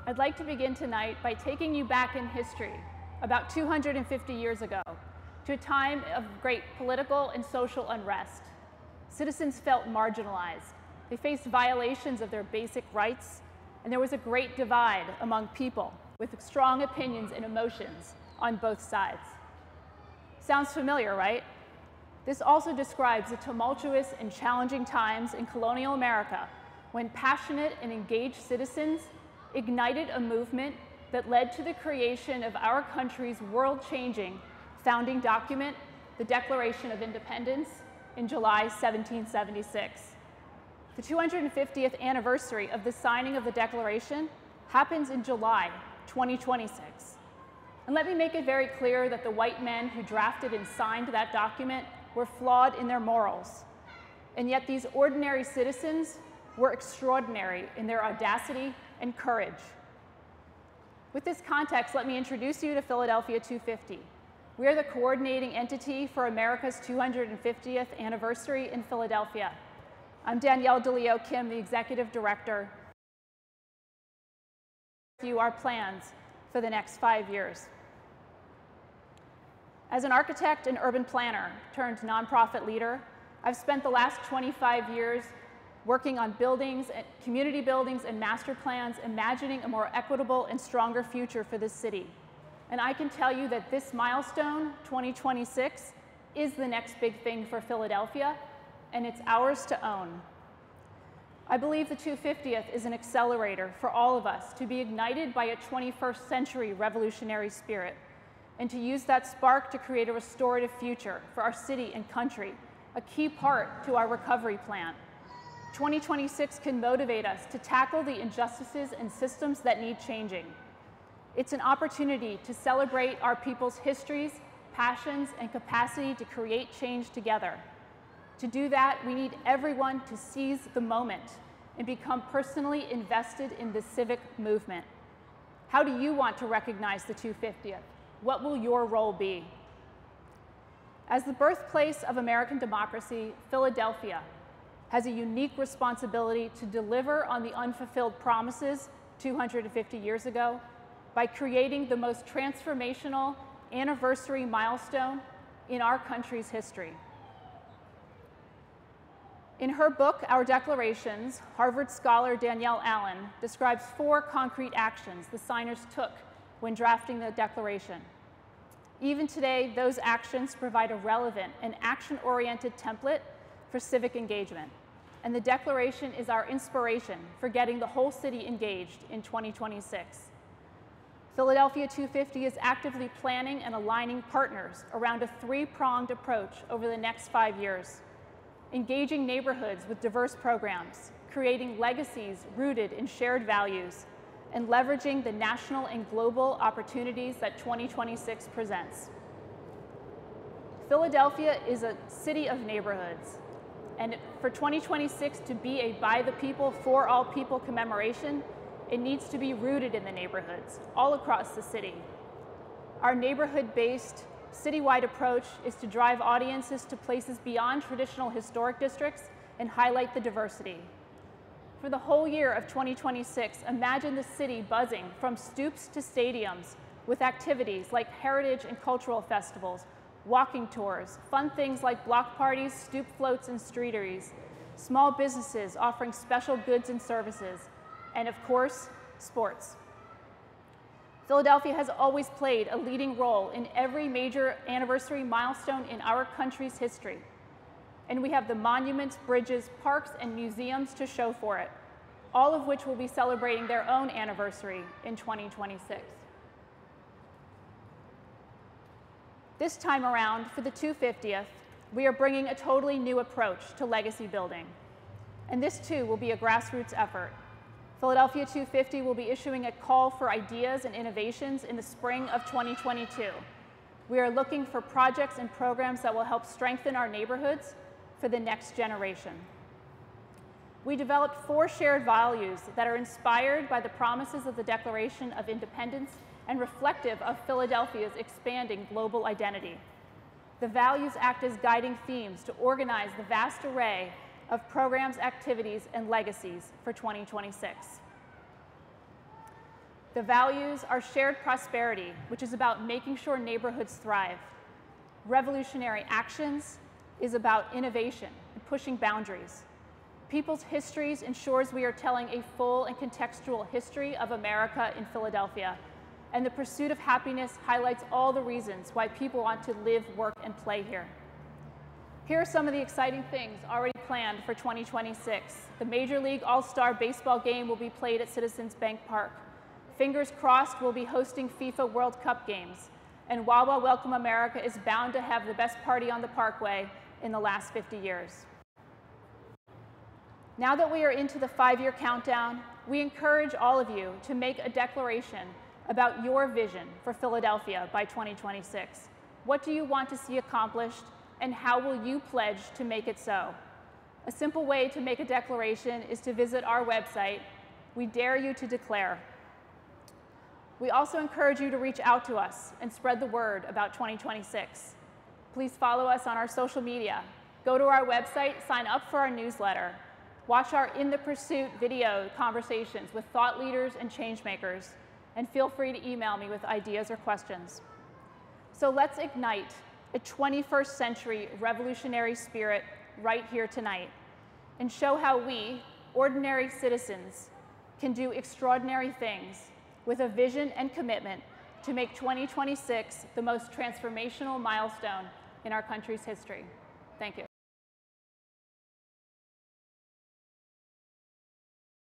I'd like to begin tonight by taking you back in history, about 250 years ago, to a time of great political and social unrest. Citizens felt marginalized. They faced violations of their basic rights, and there was a great divide among people with strong opinions and emotions on both sides. Sounds familiar, right? This also describes the tumultuous and challenging times in colonial America when passionate and engaged citizens ignited a movement that led to the creation of our country's world-changing founding document, the Declaration of Independence, in July 1776. The 250th anniversary of the signing of the Declaration happens in July 2026. And let me make it very clear that the white men who drafted and signed that document were flawed in their morals. And yet these ordinary citizens were extraordinary in their audacity and courage. With this context, let me introduce you to Philadelphia 250. We are the coordinating entity for America's 250th anniversary in Philadelphia. I'm Danielle Dileo Kim, the Executive Director. Our plans for the next 5 years. As an architect and urban planner turned nonprofit leader, I've spent the last 25 years working on buildings, community buildings and master plans, imagining a more equitable and stronger future for this city. And I can tell you that this milestone, 2026, is the next big thing for Philadelphia, and it's ours to own. I believe the 250th is an accelerator for all of us to be ignited by a 21st century revolutionary spirit, and to use that spark to create a restorative future for our city and country, a key part to our recovery plan. 2026 can motivate us to tackle the injustices and systems that need changing. It's an opportunity to celebrate our people's histories, passions, and capacity to create change together. To do that, we need everyone to seize the moment and become personally invested in the civic movement. How do you want to recognize the 250th? What will your role be? As the birthplace of American democracy, Philadelphia has a unique responsibility to deliver on the unfulfilled promises 250 years ago by creating the most transformational anniversary milestone in our country's history. In her book, Our Declarations, Harvard scholar Danielle Allen describes 4 concrete actions the signers took when drafting the Declaration. Even today, those actions provide a relevant and action-oriented template for civic engagement. And the Declaration is our inspiration for getting the whole city engaged in 2026. Philadelphia 250 is actively planning and aligning partners around a 3-pronged approach over the next 5 years. Engaging neighborhoods with diverse programs, creating legacies rooted in shared values, and leveraging the national and global opportunities that 2026 presents. Philadelphia is a city of neighborhoods, and for 2026 to be a by the people, for all people commemoration, it needs to be rooted in the neighborhoods all across the city. Our neighborhood-based citywide approach is to drive audiences to places beyond traditional historic districts and highlight the diversity. For the whole year of 2026, imagine the city buzzing from stoops to stadiums with activities like heritage and cultural festivals, walking tours, fun things like block parties, stoop floats and streeteries, small businesses offering special goods and services, and of course, sports. Philadelphia has always played a leading role in every major anniversary milestone in our country's history. And we have the monuments, bridges, parks, and museums to show for it, all of which will be celebrating their own anniversary in 2026. This time around, for the 250th, we are bringing a totally new approach to legacy building. And this too will be a grassroots effort. Philadelphia 250 will be issuing a call for ideas and innovations in the spring of 2022. We are looking for projects and programs that will help strengthen our neighborhoods for the next generation. We developed 4 shared values that are inspired by the promises of the Declaration of Independence and reflective of Philadelphia's expanding global identity. The values act as guiding themes to organize the vast array of programs, activities, and legacies for 2026. The values are shared prosperity, which is about making sure neighborhoods thrive. Revolutionary actions is about innovation and pushing boundaries. People's histories ensures we are telling a full and contextual history of America in Philadelphia. And the pursuit of happiness highlights all the reasons why people want to live, work, and play here. Here are some of the exciting things already planned for 2026. The Major League All-Star Baseball game will be played at Citizens Bank Park. Fingers crossed, we'll be hosting FIFA World Cup games. And Wawa Welcome America is bound to have the best party on the Parkway in the last 50 years. Now that we are into the 5-year countdown, we encourage all of you to make a declaration about your vision for Philadelphia by 2026. What do you want to see accomplished, and how will you pledge to make it so? A simple way to make a declaration is to visit our website. We dare you to declare. We also encourage you to reach out to us and spread the word about 2026. Please follow us on our social media. Go to our website, sign up for our newsletter. Watch our In the Pursuit video conversations with thought leaders and change makers, and feel free to email me with ideas or questions. So let's ignite a 21st century revolutionary spirit right here tonight and show how we, ordinary citizens, can do extraordinary things with a vision and commitment to make 2026 the most transformational milestone in our country's history. Thank you.